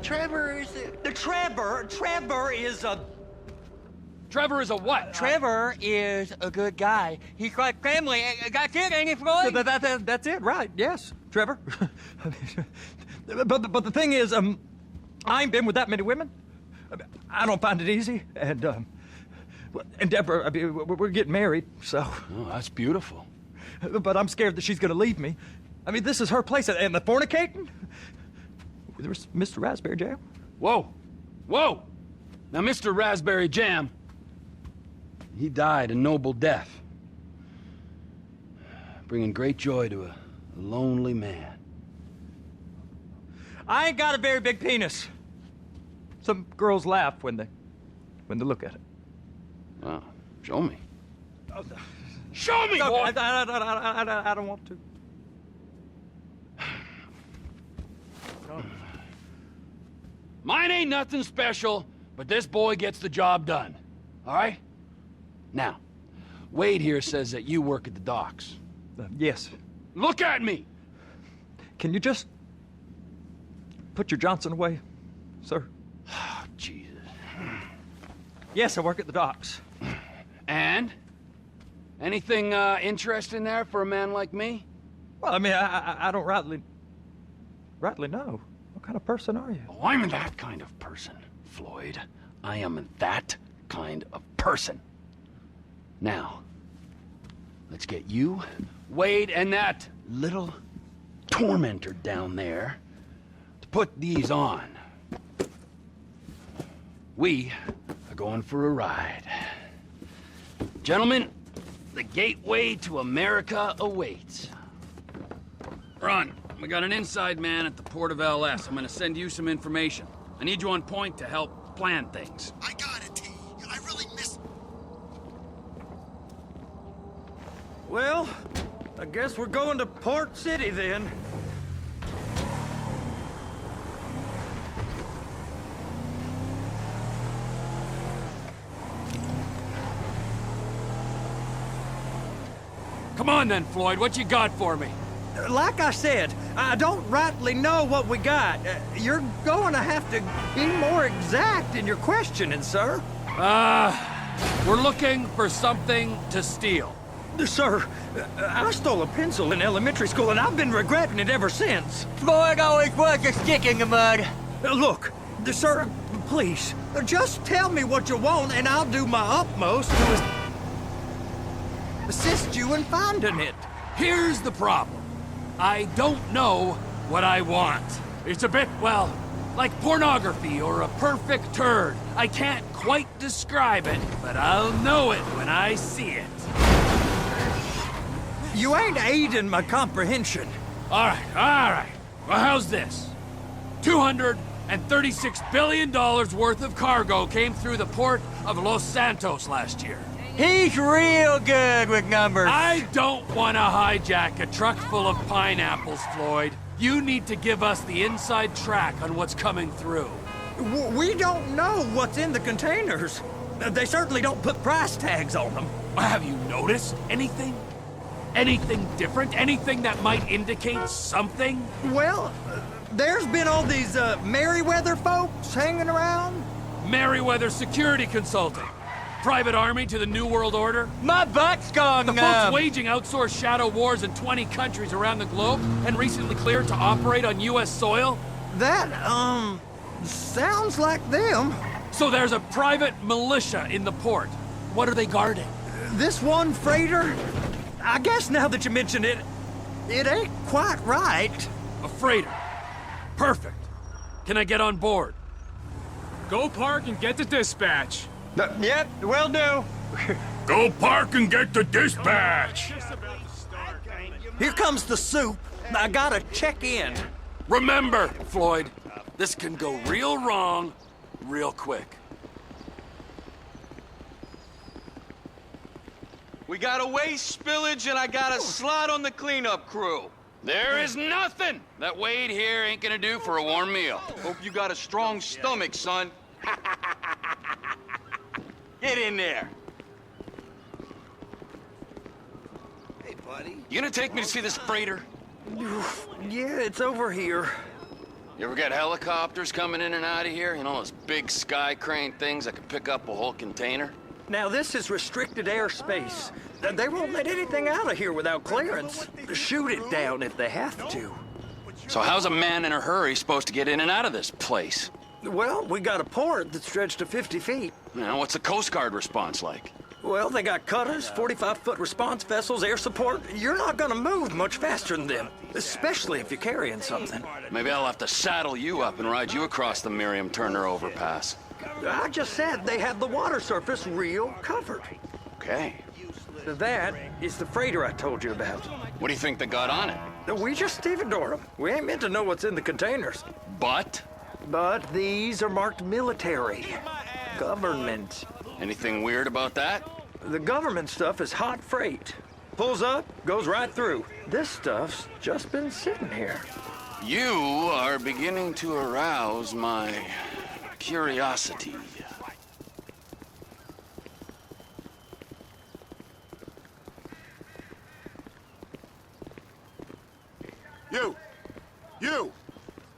Trevor is a... Trevor is a what? Trevor is a good guy. He's like family. That's it, ain't it, Floyd? That's it, right? Yes, Trevor. but the thing is, I ain't been with that many women. I don't find it easy, and Deborah, I mean, we're getting married, so. Oh, that's beautiful. But I'm scared that she's gonna leave me. I mean, this is her place, and the fornicating. There's Mr. Raspberry Jam. Whoa, whoa! Now, Mr. Raspberry Jam, he died a noble death, bringing great joy to a lonely man. I ain't got a very big penis. Some girls laugh when they look at it. Oh, show me. Show me, No, boy! I don't want to. Mine ain't nothing special, but this boy gets the job done. All right? Now, Wade here says that you work at the docks. Yes. Look at me! Can you just put your Johnson away, sir? Oh, Jesus. Yes, I work at the docks. And? Anything interesting there for a man like me? Well, I mean, I don't rightly know. What kind of person are you? Oh, I'm that kind of person, Floyd. I am that kind of person. Now, let's get you, Wade, and that little tormentor down there to put these on. We are going for a ride. Gentlemen, the gateway to America awaits. Ron, we got an inside man at the port of LS. I'm gonna send you some information. I need you on point to help plan things. I got it, T. I really miss... Well, I guess we're going to Port City then. Come on then, Floyd, what you got for me? Like I said, I don't rightly know what we got. You're going to have to be more exact in your questioning, sir. We're looking for something to steal. Sir, I stole a pencil in elementary school, and I've been regretting it ever since. Floyd always was a stick in the mud. Look, sir, please, just tell me what you want, and I'll do my utmost to assist you in finding it. Here's the problem. I don't know what I want. It's a bit, well, like pornography or a perfect turd. I can't quite describe it, but I'll know it when I see it. You ain't aiding my comprehension. All right. Well, how's this? $236 billion worth of cargo came through the port of Los Santos last year. He's real good with numbers. I don't want to hijack a truck full of pineapples, Floyd. You need to give us the inside track on what's coming through. We don't know what's in the containers. They certainly don't put price tags on them. Have you noticed anything? Anything different? Anything that might indicate something? Well, there's been all these Merryweather folks hanging around. Merryweather Security Consulting. Private army to the New World Order. My butt's gone The numb. folks waging outsourced shadow wars in 20 countries around the globe and recently cleared to operate on U.S. soil. That, sounds like them. So there's a private militia in the port. What are they guarding? This one freighter, I guess now that you mention it, it ain't quite right. A freighter. Perfect. Can I get on board? Go park and get the dispatch. Yep, will do. Go park and get the dispatch! Here comes the soup. I gotta check in. Remember, Floyd, this can go real wrong real quick. We got a waste spillage and I got a slot on the cleanup crew. There is nothing that Wade here ain't gonna do for a warm meal. Hope you got a strong stomach, son. Get in there. Hey, buddy. You gonna take me to see this freighter? Yeah, it's over here. You ever get helicopters coming in and out of here? You know, those big sky crane things that could pick up a whole container? Now, this is restricted airspace. They won't let anything out of here without clearance. Shoot it down if they have to. So how's a man in a hurry supposed to get in and out of this place? Well, we got a port that's stretched to 50 feet. Now, what's the Coast Guard response like? Well, they got cutters, 45-foot response vessels, air support. You're not gonna move much faster than them, especially if you're carrying something. Maybe I'll have to saddle you up and ride you across the Miriam Turner overpass. I just said they have the water surface real covered. Okay. That is the freighter I told you about. What do you think they got on it? We just stevedore them. We ain't meant to know what's in the containers. But? But these are marked military. Government. Anything weird about that? The government stuff is hot freight. Pulls up, goes right through. This stuff's just been sitting here. You are beginning to arouse my curiosity. You!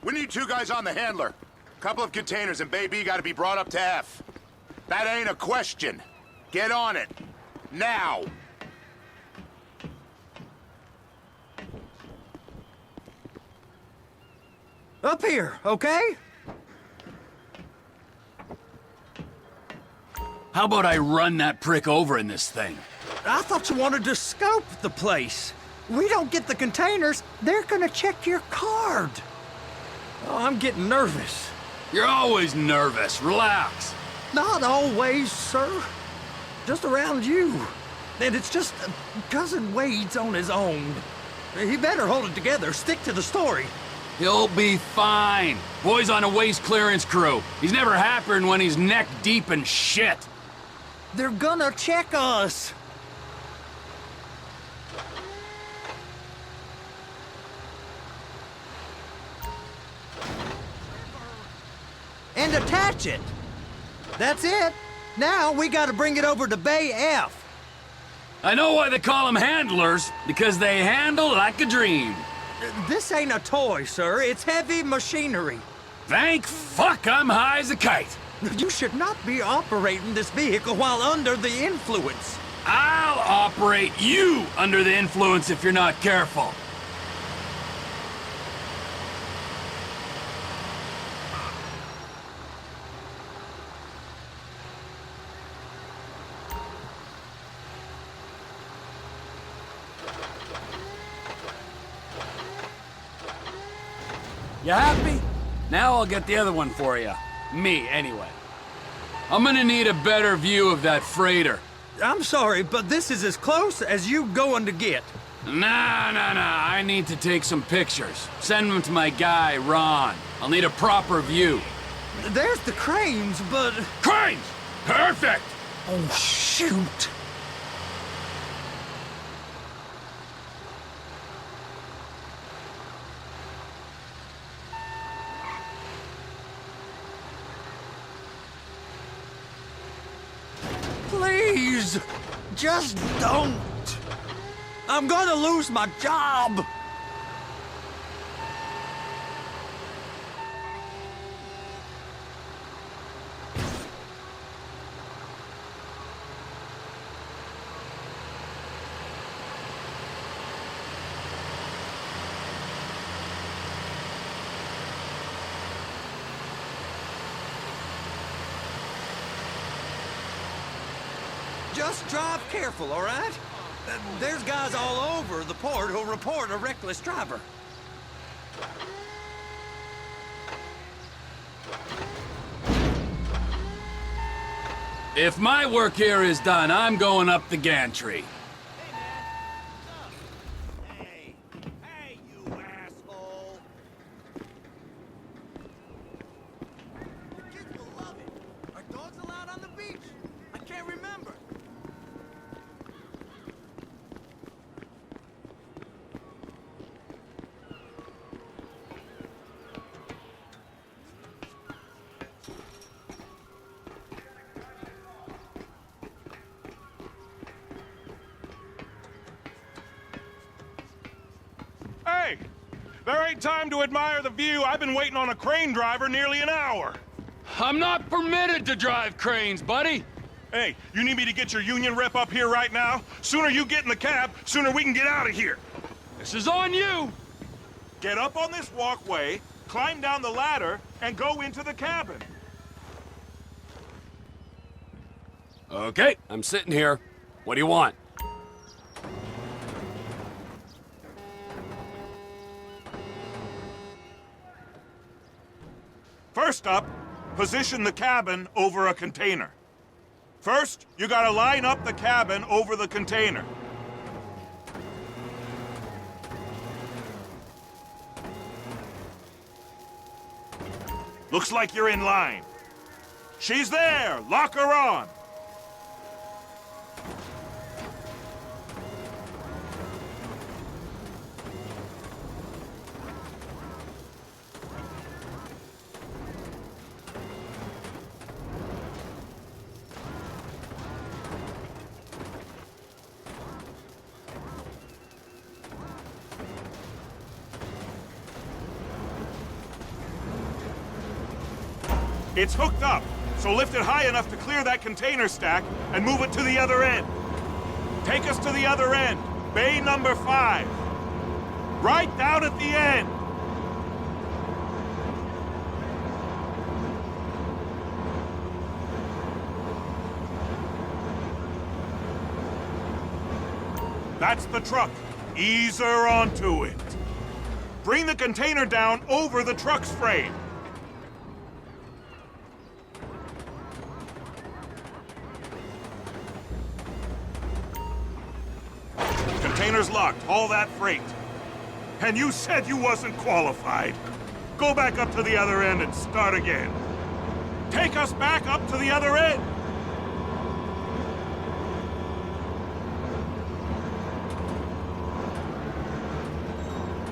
We need 2 guys on the handler. Couple of containers and Baby gotta be brought up to F. That ain't a question. Get on it. Now! Up here, okay? How about I run that prick over in this thing? I thought you wanted to scope the place. We don't get the containers, they're gonna check your card. Oh, I'm getting nervous. You're always nervous. Relax. Not always, sir. Just around you. And it's just Cousin Wade's on his own. He better hold it together, stick to the story. He'll be fine. Boy's on a waste clearance crew. He's never happier than when he's neck deep in shit. They're gonna check us. And attach it. That's it. Now we gotta bring it over to Bay F. I know why they call them handlers, because they handle like a dream. This ain't a toy, sir. It's heavy machinery. Thank fuck I'm high as a kite. You should not be operating this vehicle while under the influence. I'll operate you under the influence if you're not careful. You happy? Now I'll get the other one for you. Me, anyway. I'm gonna need a better view of that freighter. I'm sorry, but this is as close as you going to get. Nah. I need to take some pictures. Send them to my guy, Ron. I'll need a proper view. There's the cranes, but... Cranes! Perfect! Oh, shoot! Please, just don't. I'm gonna lose my job. Just drive careful, all right? There's guys all over the port who'll report a reckless driver. If my work here is done, I'm going up the gantry. Hey, you asshole! Kids will love it. Are dogs allowed on the beach? I can't remember. There ain't time to admire the view. I've been waiting on a crane driver nearly an hour. I'm not permitted to drive cranes, buddy. Hey, you need me to get your union rep up here right now? Sooner you get in the cab, sooner we can get out of here. This is on you. Get up on this walkway, climb down the ladder, and go into the cabin. Okay, I'm sitting here. What do you want? First up, position the cabin over a container. First, you gotta line up the cabin over the container. Looks like you're in line. She's there! Lock her on! It's hooked up, so lift it high enough to clear that container stack and move it to the other end. Take us to the other end, bay number 5. Right down at the end. That's the truck. Ease her onto it. Bring the container down over the truck's frame. Container's locked. Haul that freight. And you said you wasn't qualified. Go back up to the other end and start again. Take us back up to the other end.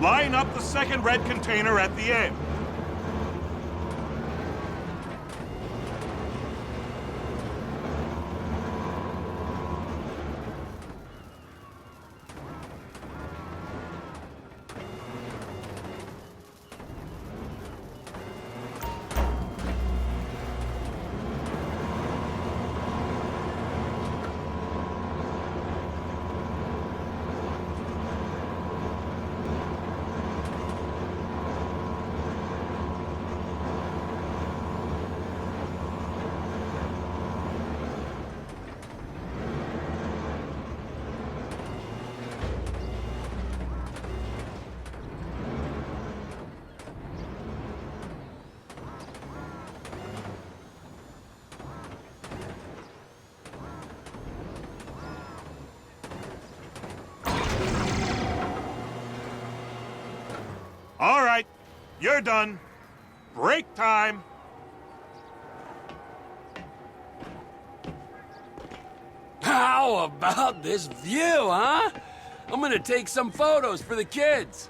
Line up the second red container at the end. All right, you're done. Break time. How about this view, huh? I'm gonna take some photos for the kids.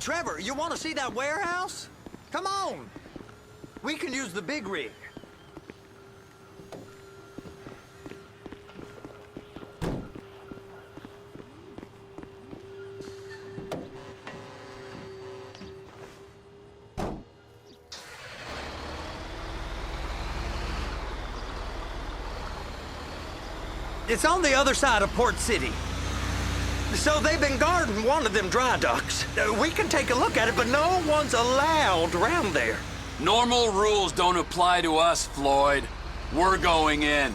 Trevor, you want to see that warehouse? Come on. We can use the big rig. It's on the other side of Port City. So they've been guarding one of them dry docks. We can take a look at it, but no one's allowed around there. Normal rules don't apply to us, Floyd. We're going in.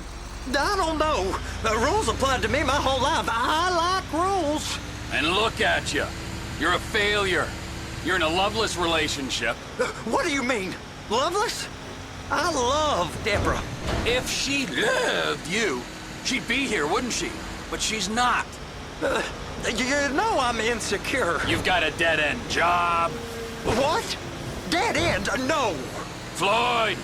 I don't know. The rules applied to me my whole life. I like rules. And look at you. You're a failure. You're in a loveless relationship. What do you mean? Loveless? I love Deborah. If she loved you, she'd be here, wouldn't she? But she's not. You know I'm insecure. You've got a dead-end job. What? Dead end? No. Floyd,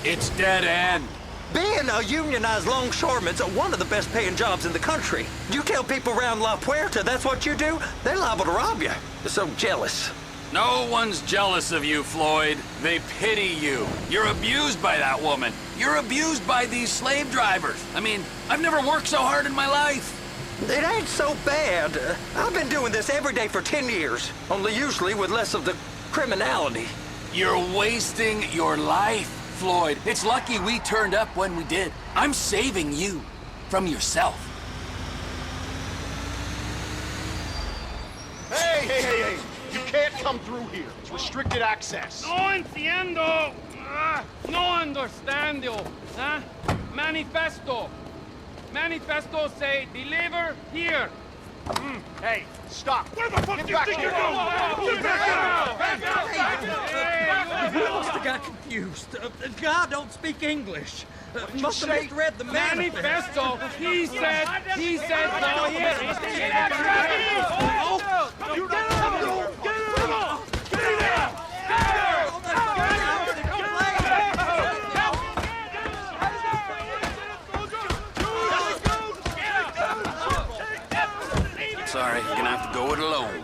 it's dead end. Being a unionized longshoreman's one of the best paying jobs in the country. You tell people around La Puerta that's what you do, they're liable to rob you. They're so jealous. No one's jealous of you, Floyd. They pity you. You're abused by that woman. You're abused by these slave drivers. I mean, I've never worked so hard in my life. It ain't so bad. I've been doing this every day for 10 years, only usually with less of the criminality. You're wasting your life, Floyd. It's lucky we turned up when we did. I'm saving you from yourself. Hey! You can't come through here. It's restricted access. No entiendo. No understando. Huh? Manifesto. Manifesto say deliver here. Hey, stop. Where the fuck do you think you're going? You must have got confused. God don't speak English. Must have misread the manifesto. Manifesto. He said, go here. Sorry, you're gonna have to go it alone.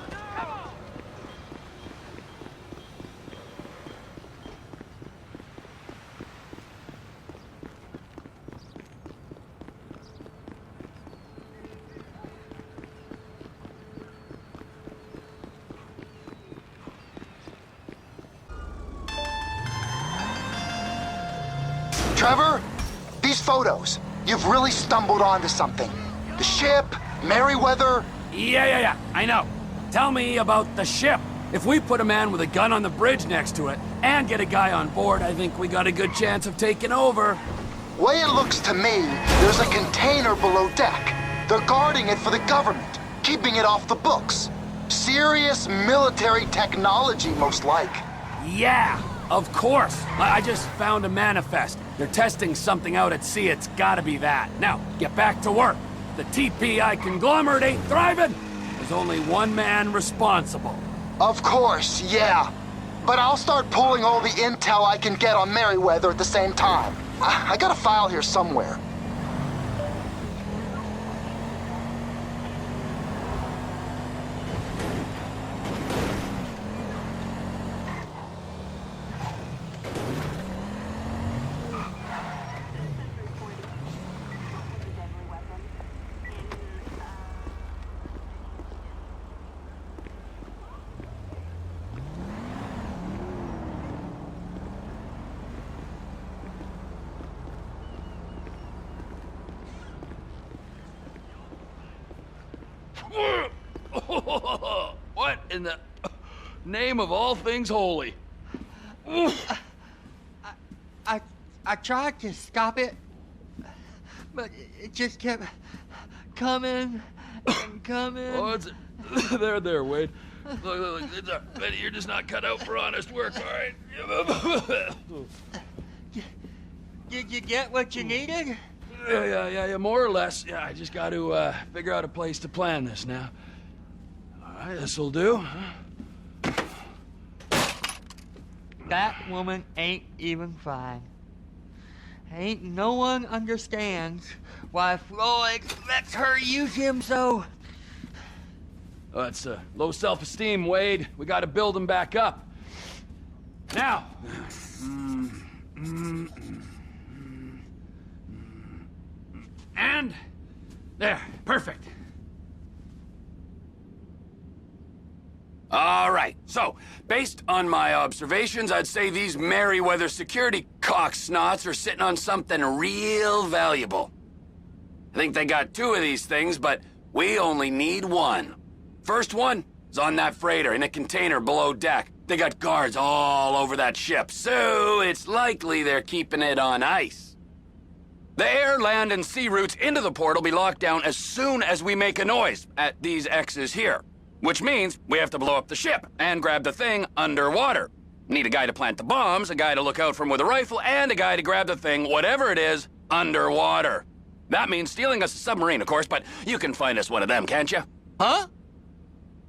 Trevor, these photos. You've really stumbled onto something. The ship, Merryweather. Yeah, I know. Tell me about the ship. If we put a man with a gun on the bridge next to it and get a guy on board, I think we got a good chance of taking over. Way it looks to me, there's a container below deck. They're guarding it for the government, keeping it off the books. Serious military technology, most like. Yeah, of course. I just found a manifest. They're testing something out at sea. It's gotta be that. Now, get back to work. The TPI conglomerate ain't thriving. There's only one man responsible. Of course, yeah. But I'll start pulling all the intel I can get on Merryweather at the same time. I got a file here somewhere. What in the name of all things holy? I tried to stop it, but it just kept coming and coming. Oh, it's there, Wade. Look, it's Betty, you're just not cut out for honest work, all right? Did you get what you needed? Yeah, more or less. Yeah, I just got to figure out a place to plan this now. All right, this'll do. That woman ain't even fine. Ain't no one understands why Floyd lets her use him so. It's low self-esteem, Wade. We gotta build him back up. Now. And there, perfect. All right, so, based on my observations, I'd say these Merryweather security cocksnots are sitting on something real valuable. I think they got 2 of these things, but we only need 1. First one is on that freighter in a container below deck. They got guards all over that ship, so it's likely they're keeping it on ice. The air, land, and sea routes into the port will be locked down as soon as we make a noise at these X's here. Which means we have to blow up the ship and grab the thing underwater. Need a guy to plant the bombs, a guy to look out for him with a rifle, and a guy to grab the thing, whatever it is, underwater. That means stealing us a submarine, of course, but you can find us one of them, can't you? Huh?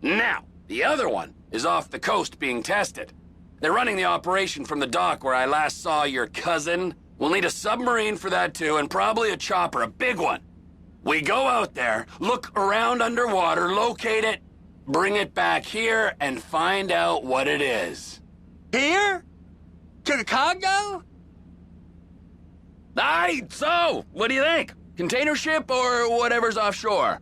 Now, the other one is off the coast being tested. They're running the operation from the dock where I last saw your cousin. We'll need a submarine for that too, and probably a chopper, a big one. We go out there, look around underwater, locate it, bring it back here, and find out what it is. Here? To the Congo? Aye, so, what do you think? Container ship or whatever's offshore?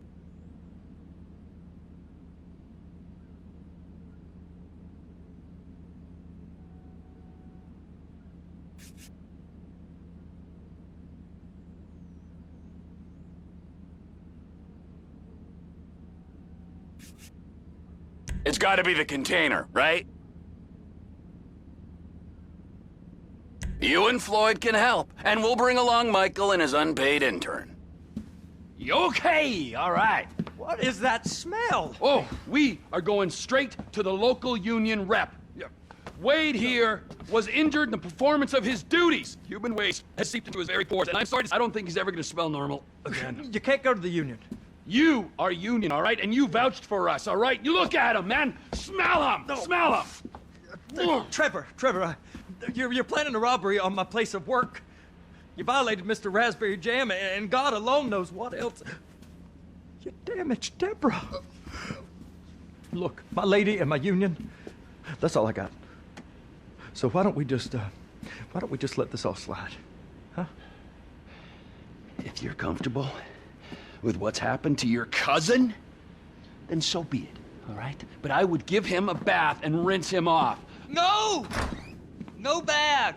It's gotta be the container, right? You and Floyd can help, and we'll bring along Michael and his unpaid intern. Okay, all right. What is that smell? Oh, we are going straight to the local union rep. Wade here was injured in the performance of his duties. Human waste has seeped into his very pores, and I'm sorry, I don't think he's ever gonna smell normal again. You can't go to the union. You are union, all right? And you vouched for us, all right? You look at him, man. Smell him. No. Smell him. Trevor, you're planning a robbery on my place of work. You violated Mr. Raspberry Jam, and God alone knows what else. You damaged Deborah. Look, my lady and my union, that's all I got. So why don't we just let this all slide, huh? If you're comfortable with what's happened to your cousin, then so be it, all right? But I would give him a bath and rinse him off. No! No bath!